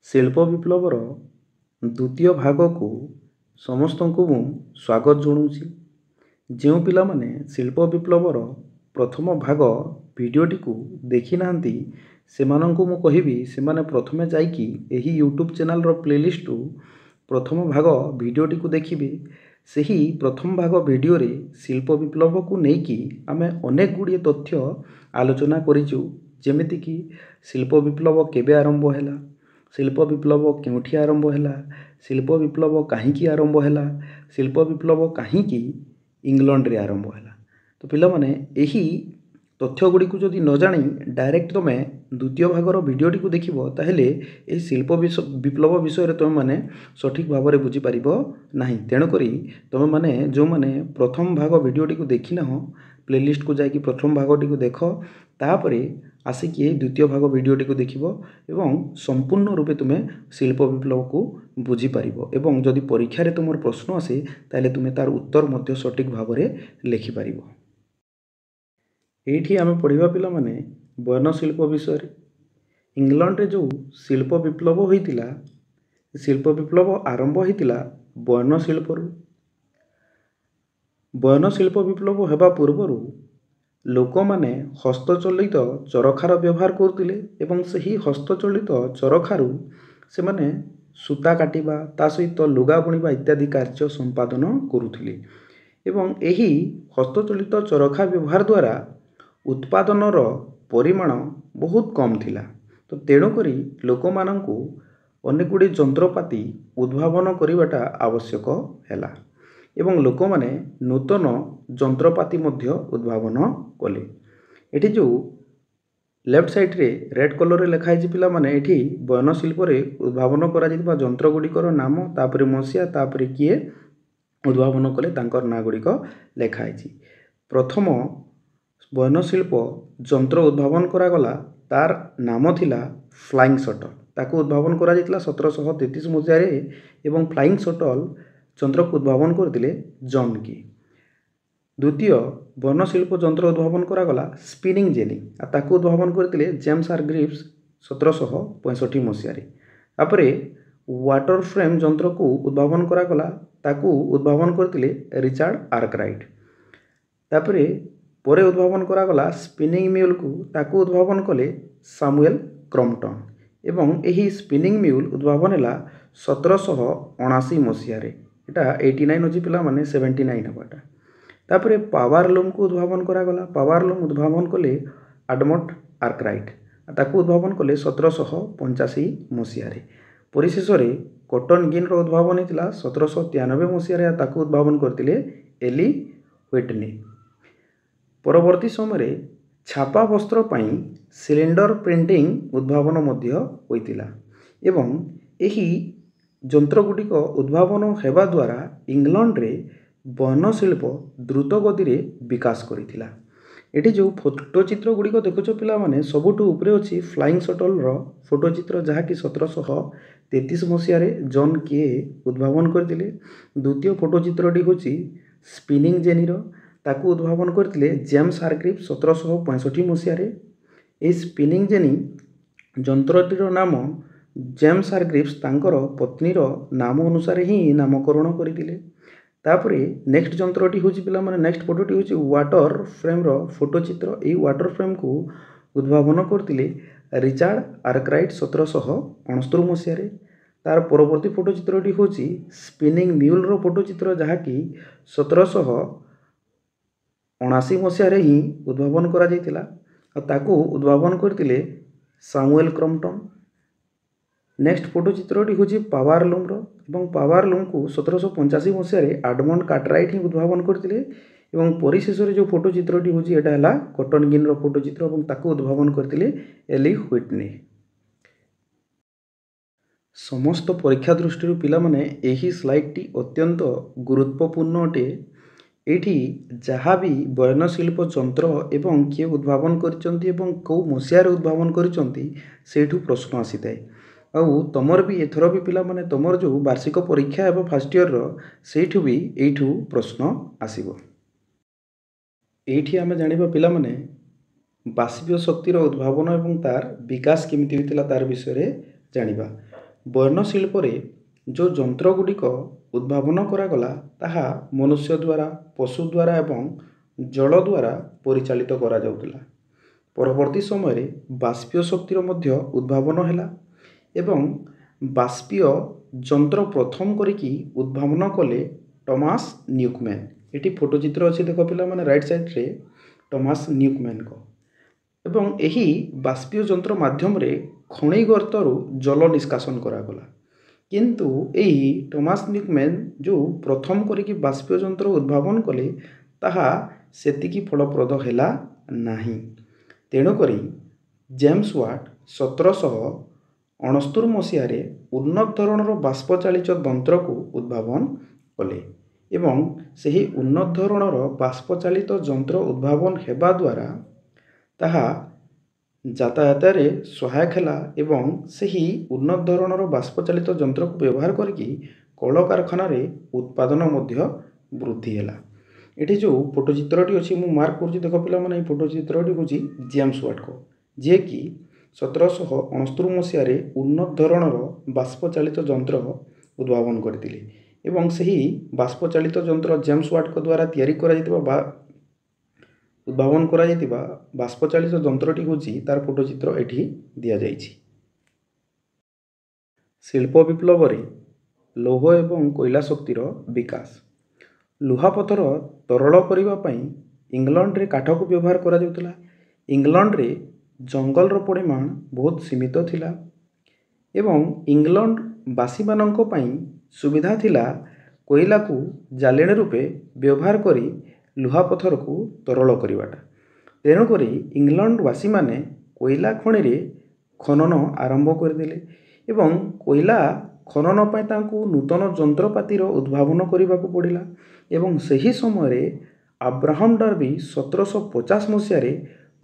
ଶିଳ୍ପ ବିପ୍ଳବର ଦ୍ୱିତୀୟ ଭାଗକୁ ସମସ୍ତଙ୍କୁ ମୁଁ ସ୍ୱାଗତ ଜଣାଉଛି। ଯେଉଁ ପିଲାମାନେ ଶିଳ୍ପ ବିପ୍ଳବର ପ୍ରଥମ ଭାଗ ଭିଡ଼ିଓଟିକୁ ଦେଖିନାହାନ୍ତି ସେମାନଙ୍କୁ ମୁଁ କହିବି ସେମାନେ ପ୍ରଥମେ ଯାଇକି ଏହି ୟୁଟ୍ୟୁବ୍ ଚ୍ୟାନେଲର ପ୍ଲେଲିଷ୍ଟରୁ ପ୍ରଥମ ଭାଗ ଭିଡ଼ିଓଟିକୁ ଦେଖିବେ। ସେହି ପ୍ରଥମ ଭାଗ ଭିଡ଼ିଓରେ ଶିଳ୍ପ ବିପ୍ଳବକୁ ନେଇକି ଆମେ ଅନେକ ଗୁଡ଼ିଏ ତଥ୍ୟ ଆଲୋଚନା କରିଛୁ, ଯେମିତିକି ଶିଳ୍ପ ବିପ୍ଳବ କେବେ ଆରମ୍ଭ ହେଲା, ଶିଳ୍ପ ବିପ୍ଳବ କେଉଁଠି ଆରମ୍ଭ ହେଲା, ଶିଳ୍ପ ବିପ୍ଳବ କାହିଁକି ଆରମ୍ଭ ହେଲା, ଶିଳ୍ପ ବିପ୍ଳବ କାହିଁକି ଇଂଲଣ୍ଡରେ ଆରମ୍ଭ ହେଲା। ତ ପିଲାମାନେ ଏହି ତଥ୍ୟ ଗୁଡ଼ିକୁ ଯଦି ନ ଜାଣି ଡାଇରେକ୍ଟ ତୁମେ ଦ୍ୱିତୀୟ ଭାଗର ଭିଡ଼ିଓଟିକୁ ଦେଖିବ ତାହେଲେ ଏହି ଶିଳ୍ପ ବିପ୍ଳବ ବିଷୟରେ ତୁମେମାନେ ସଠିକ୍ ଭାବରେ ବୁଝିପାରିବ ନାହିଁ। ତେଣୁକରି ତୁମେମାନେ ଯେଉଁମାନେ ପ୍ରଥମ ଭାଗ ଭିଡ଼ିଓଟିକୁ ଦେଖିନାହଁ ପ୍ଲେଲିଷ୍ଟକୁ ଯାଇକି ପ୍ରଥମ ଭାଗଟିକୁ ଦେଖ, ତାପରେ ଆସିକି ଏହି ଦ୍ୱିତୀୟ ଭାଗ ଭିଡ଼ିଓଟିକୁ ଦେଖିବ ଏବଂ ସମ୍ପୂର୍ଣ୍ଣ ରୂପେ ତୁମେ ଶିଳ୍ପ ବିପ୍ଳବକୁ ବୁଝିପାରିବ। ଏବଂ ଯଦି ପରୀକ୍ଷାରେ ତୁମର ପ୍ରଶ୍ନ ଆସେ ତାହେଲେ ତୁମେ ତାର ଉତ୍ତର ମଧ୍ୟ ସଠିକ୍ ଭାବରେ ଲେଖିପାରିବ। ଏଇଠି ଆମେ ପଢ଼ିବା ପିଲାମାନେ ବୟନ ଶିଳ୍ପ ବିଷୟରେ। ଇଂଲଣ୍ଡରେ ଯେଉଁ ଶିଳ୍ପ ବିପ୍ଳବ ହୋଇଥିଲା, ଶିଳ୍ପ ବିପ୍ଳବ ଆରମ୍ଭ ହୋଇଥିଲା ବୟନ ଶିଳ୍ପରୁ। ବୟନ ଶିଳ୍ପ ବିପ୍ଳବ ହେବା ପୂର୍ବରୁ ଲୋକମାନେ ହସ୍ତଚଳିତ ଚରଖାର ବ୍ୟବହାର କରୁଥିଲେ ଏବଂ ସେହି ହସ୍ତଚଳିତ ଚରଖାରୁ ସେମାନେ ସୂତା କାଟିବା ତା ସହିତ ଲୁଗା ବୁଣିବା ଇତ୍ୟାଦି କାର୍ଯ୍ୟ ସମ୍ପାଦନ କରୁଥିଲେ। ଏବଂ ଏହି ହସ୍ତଚଳିତ ଚରଖା ବ୍ୟବହାର ଦ୍ୱାରା ଉତ୍ପାଦନର ପରିମାଣ ବହୁତ କମ୍ ଥିଲା। ତ ତେଣୁକରି ଲୋକମାନଙ୍କୁ ଅନେକ ଗୁଡ଼ିଏ ଯନ୍ତ୍ରପାତି ଉଦ୍ଭାବନ କରିବାଟା ଆବଶ୍ୟକ ହେଲା ଏବଂ ଲୋକମାନେ ନୂତନ ଯନ୍ତ୍ରପାତି ମଧ୍ୟ ଉଦ୍ଭାବନ କଲେ। ଏଠି ଯେଉଁ ଲେଫ୍ଟ ସାଇଡ଼୍ରେ ରେଡ୍ କଲର୍ରେ ଲେଖା ହେଇଛି ପିଲାମାନେ, ଏଠି ବୟନ ଶିଳ୍ପରେ ଉଦ୍ଭାବନ କରାଯାଇଥିବା ଯନ୍ତ୍ର ଗୁଡ଼ିକର ନାମ, ତାପରେ ମସିହା, ତାପରେ କିଏ ଉଦ୍ଭାବନ କଲେ ତାଙ୍କର ନାଁ ଗୁଡ଼ିକ ଲେଖା ହେଇଛି। ପ୍ରଥମ ବୟନ ଶିଳ୍ପ ଯନ୍ତ୍ର ଉଦ୍ଭାବନ କରାଗଲା, ତାର ନାମ ଥିଲା ଫ୍ଲାଇଂ ସଟଲ୍। ତାକୁ ଉଦ୍ଭାବନ କରାଯାଇଥିଲା 1733 ମସିହାରେ ଏବଂ ଫ୍ଲାଇଂ ସଟଲ୍ ଯନ୍ତ୍ରକୁ ଉଦ୍ଭାବନ କରିଥିଲେ ଜନ୍ କି। ଦ୍ୱିତୀୟ ବୟନ ଶିଳ୍ପ ଯନ୍ତ୍ର ଉଦ୍ଭାବନ କରାଗଲା ସ୍ପିନିଂ ଜେନି, ଆଉ ତାକୁ ଉଦ୍ଭାବନ କରିଥିଲେ ଜେମ୍ସ ହାରଗ୍ରିଭ୍ସ 1765 ମସିହାରେ। ତାପରେ ୱାଟର ଫ୍ରେମ୍ ଯନ୍ତ୍ରକୁ ଉଦ୍ଭାବନ କରାଗଲା, ତାକୁ ଉଦ୍ଭାବନ କରିଥିଲେ ରିଚାର୍ଡ ଆର୍କରାଇଟ୍। ତାପରେ ପରେ ଉଦ୍ଭାବନ କରାଗଲା ସ୍ପିନିଂ ମିଉଲକୁ, ତାକୁ ଉଦ୍ଭାବନ କଲେ ସାମୁଏଲ୍ କ୍ରମ୍ପଟନ୍ ଏବଂ ଏହି ସ୍ପିନିଂ ମିଉଲ ଉଦ୍ଭାବନ ହେଲା 1779 ମସିହାରେ। ଏଇଟା 89 ଅଛି ପିଲାମାନେ, 79 ହେବାଟା। ତାପରେ ପାୱାର ଲୁମ୍କୁ ଉଦ୍ଭାବନ କରାଗଲା। ପାୱାର ଲୁମ୍ ଉଦ୍ଭାବନ କଲେ ଆଡ଼ମଣ୍ଡ ଆର୍କରାଇଟ୍, ତାକୁ ଉଦ୍ଭାବନ କଲେ 1785 ମସିହାରେ। ପରିଶେଷରେ କଟନ୍ ଗିନ୍ର ଉଦ୍ଭାବନ ହୋଇଥିଲା 1793 ମସିହାରେ, ତାକୁ ଉଦ୍ଭାବନ କରିଥିଲେ ଏଲି ହ୍ୱିଟନି। ପରବର୍ତ୍ତୀ ସମୟରେ ଛାପା ବସ୍ତ୍ର ପାଇଁ ସିଲିଣ୍ଡର ପ୍ରିଣ୍ଟିଂ ଉଦ୍ଭାବନ ମଧ୍ୟ ହୋଇଥିଲା ଏବଂ ଏହି ଯନ୍ତ୍ରଗୁଡ଼ିକ ଉଦ୍ଭାବନ ହେବା ଦ୍ୱାରା ଇଂଲଣ୍ଡରେ ବୟନ ଶିଳ୍ପ ଦ୍ରୁତ ଗତିରେ ବିକାଶ କରିଥିଲା। ଏଠି ଯେଉଁ ଫଟୋଚିତ୍ର ଗୁଡ଼ିକ ଦେଖୁଛ ପିଲାମାନେ, ସବୁଠୁ ଉପରେ ଅଛି ଫ୍ଲାଇଂ ସଟଲ୍ର ଫଟୋଚିତ୍ର, ଯାହାକି 1733 ମସିହାରେ ଜନ୍ କେ ଉଦ୍ଭାବନ କରିଥିଲେ। ଦ୍ୱିତୀୟ ଫଟୋଚିତ୍ରଟି ହେଉଛି ସ୍ପିନିଂ ଜେନିର, ତାକୁ ଉଦ୍ଭାବନ କରିଥିଲେ ଜେମ୍ସ ହାରଗ୍ରିଭ୍ସ 1765 ମସିହାରେ। ଏହି ସ୍ପିନିଂ ଜେନି ଯନ୍ତ୍ରଟିର ନାମ ଜେମ୍ସ ହାରଗ୍ରିଭ୍ସ ତାଙ୍କର ପତ୍ନୀର ନାମ ଅନୁସାରେ ହିଁ ନାମକରଣ କରିଥିଲେ। ତାପରେ ନେକ୍ସଟ ଯନ୍ତ୍ରଟି ହେଉଛି ପିଲାମାନେ, ନେକ୍ସଟ ଫଟୋଟି ହେଉଛି ୱାଟର ଫ୍ରେମ୍ର ଫଟୋଚିତ୍ର। ଏହି ୱାଟର ଫ୍ରେମ୍କୁ ଉଦ୍ଭାବନ କରିଥିଲେ ରିଚାର୍ଡ ଆର୍କରାଇଟ୍ 1769 ମସିହାରେ। ତାର ପରବର୍ତ୍ତୀ ଫଟୋଚିତ୍ରଟି ହେଉଛି ସ୍ପିନିଂ ମିଉଲର ଫଟୋଚିତ୍ର, ଯାହାକି 1779 ମସିହାରେ ହିଁ ଉଦ୍ଭାବନ କରାଯାଇଥିଲା ଆଉ ତାକୁ ଉଦ୍ଭାବନ କରିଥିଲେ ସାମୁଏଲ୍ କ୍ରମ୍ପଟନ୍। ନେକ୍ସଟ ଫଟୋଚିତ୍ରଟି ହେଉଛି ପାୱାର ଲୁମ୍ର ଏବଂ ପାୱାର ଲୁମ୍କୁ 1785 ମସିହାରେ ଆଡ଼ମଣ୍ଡ କାର୍ଟରାଇଟ୍ ହିଁ ଉଦ୍ଭାବନ କରିଥିଲେ ଏବଂ ପରିଶେଷରେ ଯେଉଁ ଫଟୋଚିତ୍ରଟି ହେଉଛି ଏଇଟା ହେଲା କଟନ୍ ଗିନ୍ର ଫଟୋଚିତ୍ର ଏବଂ ତାକୁ ଉଦ୍ଭାବନ କରିଥିଲେ ଏଲି ହ୍ୱିଟନି। ସମସ୍ତ ପରୀକ୍ଷା ଦୃଷ୍ଟିରୁ ପିଲାମାନେ ଏହି ସ୍ଲାଇଡ଼୍ଟି ଅତ୍ୟନ୍ତ ଗୁରୁତ୍ୱପୂର୍ଣ୍ଣ ଅଟେ। ଏଇଠି ଯାହା ବି ବୟନ ଶିଳ୍ପ ଯନ୍ତ୍ର ଏବଂ କିଏ ଉଦ୍ଭାବନ କରିଛନ୍ତି ଏବଂ କେଉଁ ମସିହାରେ ଉଦ୍ଭାବନ କରିଛନ୍ତି ସେଇଠୁ ପ୍ରଶ୍ନ ଆସିଥାଏ। ଆଉ ତୁମର ବି ଏଥର ବି ପିଲାମାନେ ତୁମର ଯେଉଁ ବାର୍ଷିକ ପରୀକ୍ଷା ହେବ ଫାର୍ଷ୍ଟ ଇୟର୍ର, ସେଇଠୁ ବି ଏଇଠୁ ପ୍ରଶ୍ନ ଆସିବ। ଏଇଠି ଆମେ ଜାଣିବା ପିଲାମାନେ ବାଷ୍ପୀୟ ଶକ୍ତିର ଉଦ୍ଭାବନ ଏବଂ ତାର ବିକାଶ କେମିତି ହୋଇଥିଲା ତାର ବିଷୟରେ ଜାଣିବା। ବର୍ଣ୍ଣଶିଳ୍ପରେ ଯେଉଁ ଯନ୍ତ୍ରଗୁଡ଼ିକ ଉଦ୍ଭାବନ କରାଗଲା ତାହା ମନୁଷ୍ୟ ଦ୍ୱାରା, ପଶୁ ଦ୍ୱାରା ଏବଂ ଜଳ ଦ୍ୱାରା ପରିଚାଳିତ କରାଯାଉଥିଲା। ପରବର୍ତ୍ତୀ ସମୟରେ ବାଷ୍ପୀୟ ଶକ୍ତିର ମଧ୍ୟ ଉଦ୍ଭାବନ ହେଲା ଏବଂ ବାଷ୍ପୀୟ ଯନ୍ତ୍ର ପ୍ରଥମ କରିକି ଉଦ୍ଭାବନ କଲେ ଟମାସ୍ ନ୍ୟୁକମ୍ୟାନ୍। ଏଠି ଫଟୋଚିତ୍ର ଅଛି ଦେଖ ପିଲାମାନେ ରାଇଟ୍ ସାଇଡ଼୍ରେ ଟମାସ୍ ନ୍ୟୁକମ୍ୟାନ୍ଙ୍କ। ଏବଂ ଏହି ବାଷ୍ପୀୟ ଯନ୍ତ୍ର ମାଧ୍ୟମରେ ଖଣି ଗର୍ତ୍ତରୁ ଜଳ ନିଷ୍କାସନ କରାଗଲା। କିନ୍ତୁ ଏହି ଟମାସ୍ ନ୍ୟୁକମ୍ୟାନ୍ ଯେଉଁ ପ୍ରଥମ କରିକି ବାଷ୍ପୀୟ ଯନ୍ତ୍ର ଉଦ୍ଭାବନ କଲେ ତାହା ସେତିକି ଫଳପ୍ରଦ ହେଲା ନାହିଁ। ତେଣୁକରି ଜେମ୍ସ ୱାଟ୍ 1769 ମସିହାରେ ଉନ୍ନତ ଧରଣର ବାଷ୍ପ ଚାଳିତ ଯନ୍ତ୍ରକୁ ଉଦ୍ଭାବନ କଲେ ଏବଂ ସେହି ଉନ୍ନତ ଧରଣର ବାଷ୍ପ ଚାଳିତ ଯନ୍ତ୍ର ଉଦ୍ଭାବନ ହେବା ଦ୍ୱାରା ତାହା ଯାତାୟାତରେ ସହାୟକ ହେଲା ଏବଂ ସେହି ଉନ୍ନତ ଧରଣର ବାଷ୍ପ ଚାଳିତ ଯନ୍ତ୍ରକୁ ବ୍ୟବହାର କରିକି କଳକାରଖାନାରେ ଉତ୍ପାଦନ ମଧ୍ୟ ବୃଦ୍ଧି ହେଲା। ଏଠି ଯେଉଁ ଫଟୋଚିତ୍ରଟି ଅଛି ମୁଁ ମାର୍କ କରୁଛି ଦେଖ ପିଲାମାନେ, ଏହି ଫଟୋଚିତ୍ରଟି ହେଉଛି ଜେମ୍ସ ୱାଟ୍ଙ୍କ, ଯିଏକି 1769 ମସିହାରେ ଉନ୍ନତ ଧରଣର ବାଷ୍ପ ଚାଳିତ ଯନ୍ତ୍ର ଉଦ୍ଭାବନ କରିଥିଲେ ଏବଂ ସେହି ବାଷ୍ପ ଚାଳିତ ଯନ୍ତ୍ର ଜେମ୍ସ ୱାଟ୍ଙ୍କ ଦ୍ୱାରା ତିଆରି କରାଯାଇଥିବା ବା ଉଦ୍ଭାବନ କରାଯାଇଥିବା ବାଷ୍ପ ଚାଳିତ ଯନ୍ତ୍ରଟି ହେଉଛି ତାର ଫଟୋଚିତ୍ର ଏଠି ଦିଆଯାଇଛି। ଶିଳ୍ପ ବିପ୍ଳବରେ ଲୌହ ଏବଂ କୋଇଲା ଶକ୍ତିର ବିକାଶ। ଲୁହାପଥର ତରଳ କରିବା ପାଇଁ ଇଂଲଣ୍ଡରେ କାଠକୁ ବ୍ୟବହାର କରାଯାଉଥିଲା। ଇଂଲଣ୍ଡରେ ଜଙ୍ଗଲର ପରିମାଣ ବହୁତ ସୀମିତ ଥିଲା ଏବଂ ଇଂଲଣ୍ଡ ବାସୀମାନଙ୍କ ପାଇଁ ସୁବିଧା ଥିଲା କୋଇଲାକୁ ଜାଳେଣୀ ରୂପେ ବ୍ୟବହାର କରି ଲୁହାପଥରକୁ ତରଳ କରିବାଟା। ତେଣୁକରି ଇଂଲଣ୍ଡବାସୀମାନେ କୋଇଲା ଖଣିରେ ଖନନ ଆରମ୍ଭ କରିଦେଲେ ଏବଂ କୋଇଲା ଖନନ ପାଇଁ ତାଙ୍କୁ ନୂତନ ଯନ୍ତ୍ରପାତିର ଉଦ୍ଭାବନ କରିବାକୁ ପଡ଼ିଲା ଏବଂ ସେହି ସମୟରେ ଆବ୍ରାହମ ଡାର୍ବି 1750 ମସିହାରେ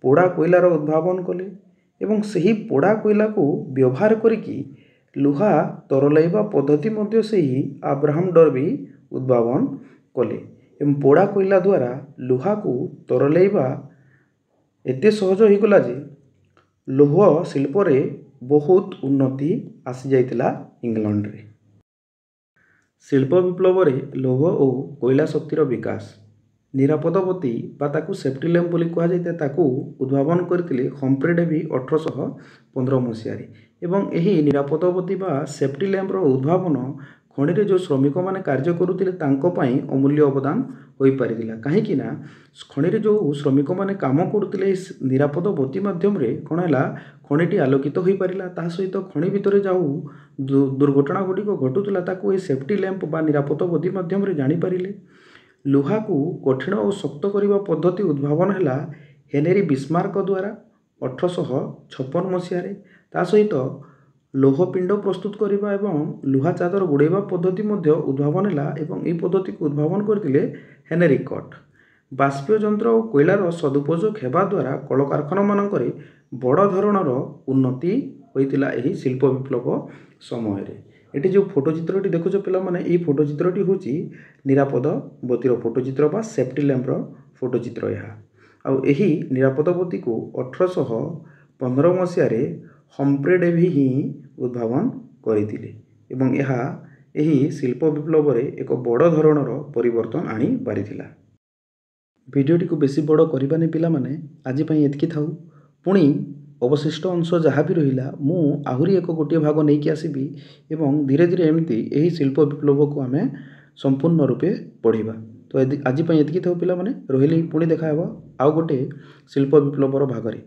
ପୋଡ଼ା କୋଇଲାର ଉଦ୍ଭାବନ କଲେ ଏବଂ ସେହି ପୋଡ଼ା କୋଇଲାକୁ ବ୍ୟବହାର କରିକି ଲୁହା ତରଳାଇବା ପଦ୍ଧତି ମଧ୍ୟ ସେହି ଆବ୍ରାହମ ଡାର୍ବି ଉଦ୍ଭାବନ କଲେ ଏବଂ ପୋଡ଼ା କୋଇଲା ଦ୍ୱାରା ଲୁହାକୁ ତରଳାଇବା ଏତେ ସହଜ ହୋଇଗଲା ଯେ ଲୌହ ଶିଳ୍ପରେ ବହୁତ ଉନ୍ନତି ଆସିଯାଇଥିଲା ଇଂଲଣ୍ଡରେ। ଶିଳ୍ପ ବିପ୍ଳବରେ ଲୌହ ଓ କୋଇଲା ଶକ୍ତିର ବିକାଶ। ନିରାପଦ ବତୀ ବା ତାକୁ ସେଫ୍ଟି ଲ୍ୟାମ୍ପ ବୋଲି କୁହାଯାଇଥାଏ ତାକୁ ଉଦ୍ଭାବନ କରିଥିଲେ ହମ୍ଫ୍ରେ ଡେଭି 1815 ମସିହାରେ ଏବଂ ଏହି ନିରାପଦ ବତୀ ବା ସେଫ୍ଟି ଲ୍ୟାମ୍ପର ଉଦ୍ଭାବନ ଖଣିରେ ଯେଉଁ ଶ୍ରମିକମାନେ କାର୍ଯ୍ୟ କରୁଥିଲେ ତାଙ୍କ ପାଇଁ ଅମୂଲ୍ୟ ଅବଦାନ ହୋଇପାରିଥିଲା। କାହିଁକି ନା ଖଣିରେ ଯେଉଁ ଶ୍ରମିକମାନେ କାମ କରୁଥିଲେ ନିରାପଦ ବତୀ ମାଧ୍ୟମରେ କ'ଣ ହେଲା, ଖଣିଟି ଆଲୋକିତ ହୋଇପାରିଲା। ତା ସହିତ ଖଣି ଭିତରେ ଯେଉଁ ଦୁର୍ଘଟଣା ଗୁଡ଼ିକ ଘଟୁଥିଲା ତାକୁ ଏହି ସେଫ୍ଟି ଲ୍ୟାମ୍ପ ବା ନିରାପଦ ବତୀ ମାଧ୍ୟମରେ ଜାଣିପାରିଲେ। ଲୁହାକୁ କଠିନ ଓ ଶକ୍ତ କରିବା ପଦ୍ଧତି ଉଦ୍ଭାବନ ହେଲା ହେନେରୀ ବିସ୍ମାର୍କଙ୍କ ଦ୍ୱାରା 1856 ମସିହାରେ। ତା ସହିତ ଲୌହ ପିଣ୍ଡ ପ୍ରସ୍ତୁତ କରିବା ଏବଂ ଲୁହା ଚାଦର ଗୁଡ଼ାଇବା ପଦ୍ଧତି ମଧ୍ୟ ଉଦ୍ଭାବନ ହେଲା ଏବଂ ଏହି ପଦ୍ଧତିକୁ ଉଦ୍ଭାବନ କରିଥିଲେ ହେନେରୀ କଟ୍। ବାଷ୍ପୀୟ ଯନ୍ତ୍ର ଓ କୋଇଲାର ସଦୁପଯୋଗ ହେବା ଦ୍ୱାରା କଳକାରଖାନାମାନଙ୍କରେ ବଡ଼ ଧରଣର ଉନ୍ନତି ହୋଇଥିଲା ଏହି ଶିଳ୍ପ ବିପ୍ଳବ ସମୟରେ। ଏଠି ଯେଉଁ ଫଟୋଚିତ୍ରଟି ଦେଖୁଛ ପିଲାମାନେ, ଏହି ଫଟୋଚିତ୍ରଟି ହେଉଛି ନିରାପଦ ବତୀର ଫଟୋଚିତ୍ର ବା ସେଫ୍ଟି ଲ୍ୟାମ୍ପର ଫଟୋଚିତ୍ର ଏହା। ଆଉ ଏହି ନିରାପଦ ବତୀକୁ 1815 ମସିହାରେ ହମ୍ଫ୍ରେ ଡେଭି ହିଁ ଉଦ୍ଭାବନ କରିଥିଲେ ଏବଂ ଏହା ଏହି ଶିଳ୍ପ ବିପ୍ଳବରେ ଏକ ବଡ଼ ଧରଣର ପରିବର୍ତ୍ତନ ଆଣିପାରିଥିଲା। ଭିଡ଼ିଓଟିକୁ ବେଶୀ ବଡ଼ କରିବାନି ପିଲାମାନେ, ଆଜି ପାଇଁ ଏତିକି ଥାଉ। ପୁଣି ଅବଶିଷ୍ଟ ଅଂଶ ଯାହା ବି ରହିଲା ମୁଁ ଆହୁରି ଗୋଟିଏ ଭାଗ ନେଇକି ଆସିବି ଏବଂ ଧୀରେ ଧୀରେ ଏମିତି ଏହି ଶିଳ୍ପ ବିପ୍ଳବକୁ ଆମେ ସମ୍ପୂର୍ଣ୍ଣ ରୂପେ ପଢ଼ିବା। ତ ଆଜି ପାଇଁ ଏତିକି ଥାଉ ପିଲାମାନେ, ରହିଲି। ପୁଣି ଦେଖା ହେବ ଆଉ ଗୋଟେ ଶିଳ୍ପ ବିପ୍ଳବର ଭାଗରେ।